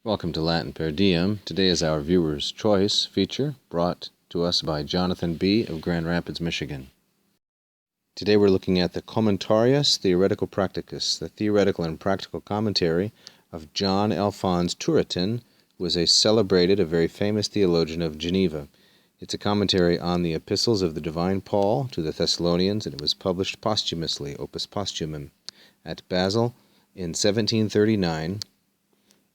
Welcome to LatinPerDiem. Today is our Viewer's Choice feature brought to us by Jonathan B. of Grand Rapids, Michigan. Today we're looking at the Commentarius Theoretico-Practicus, the theoretical and practical commentary of John Alphonse Turretin, who is a celebrated, a very famous theologian of Geneva. It's a commentary on the epistles of the divine Paul to the Thessalonians, and it was published posthumously, opus posthumum, at Basel in 1739,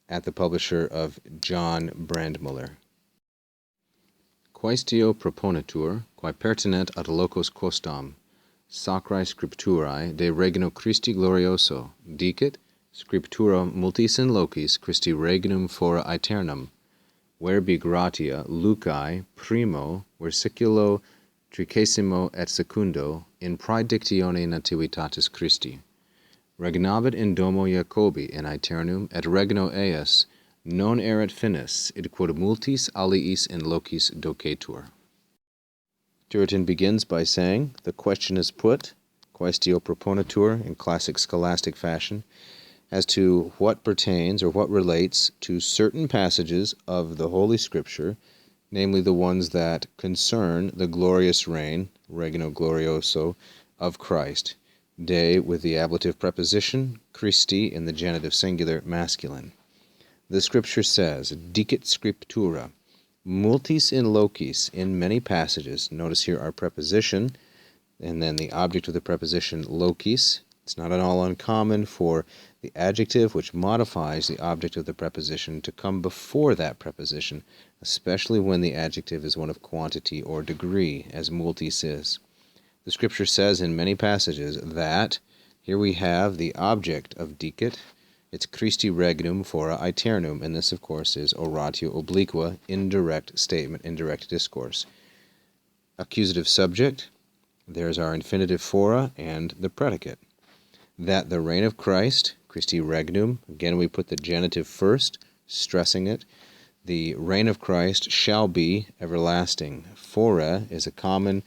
at the publisher of John Brandmuller. Quaestio proponitur, quae pertinet ad locos quostam, sacrae scripturae de regno Christi glorioso, dicit scriptura multis in locis Christi regnum fora aeternum, verbi gratia Lucae primo versiculo 30 et secundo in praedictione nativitatis Christi. Regnavit in domo Jacobi in aeternum, et regno eas non erat finis, id quod multis aliis in locis docetur. Turretin begins by saying, the question is put, quaestio proponitur, in classic scholastic fashion, as to what pertains or what relates to certain passages of the Holy Scripture, namely the ones that concern the glorious reign, regno glorioso, of Christ. De with the ablative preposition, Christi in the genitive singular masculine. The Scripture says, dicit scriptura, multis in locis, in many passages. Notice here our preposition, and then the object of the preposition locis. It's not at all uncommon for the adjective which modifies the object of the preposition to come before that preposition, especially when the adjective is one of quantity or degree, as multis is. The Scripture says in many passages that, here we have the object of dicit, it's Christi regnum fora aeternum, and this of course is oratio obliqua, indirect statement, indirect discourse. Accusative subject, there's our infinitive fora and the predicate. That the reign of Christ, Christi regnum, again we put the genitive first, stressing it, the reign of Christ shall be everlasting. Fora is a common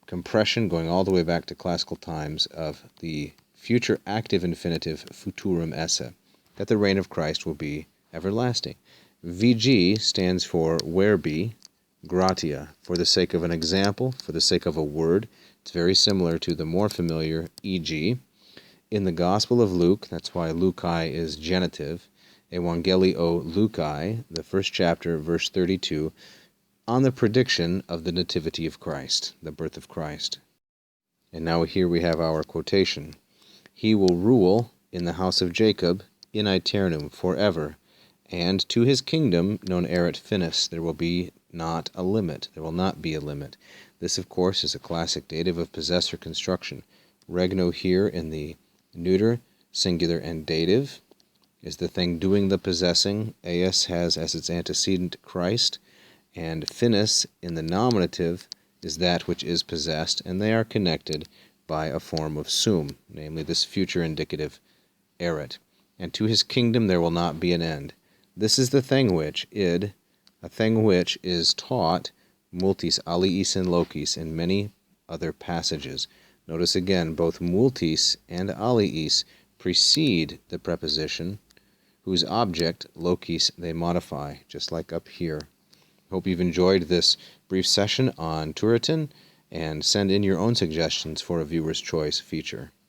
compression going all the way back to classical times of the future active infinitive futurum esse, that the reign of Christ will be everlasting. VG stands for verbi gratia, for the sake of an example, for the sake of a word. It's very similar to the more familiar EG. In the Gospel of Luke, that's why Lucae is genitive, Evangelio Lucae, the first chapter, verse 32, on the prediction of the nativity of Christ, the birth of Christ. And now here we have our quotation. He will rule in the house of Jacob in aeternum, forever, and to his kingdom non erat finis, there will be not a limit. There will not be a limit. This, of course, is a classic dative of possessor construction. Regno here in the neuter, singular, and dative is the thing doing the possessing. Eas has as its antecedent Christ, and finis in the nominative is that which is possessed, and they are connected by a form of sum, namely this future indicative erat. And to his kingdom there will not be an end. This is the thing which, a thing which is taught multis aliis in locis in many other passages. Notice again, both multis and aliis precede the preposition, whose object, locis, they modify, just like up here. Hope you've enjoyed this brief session on Turretin, and send in your own suggestions for a Viewer's Choice feature.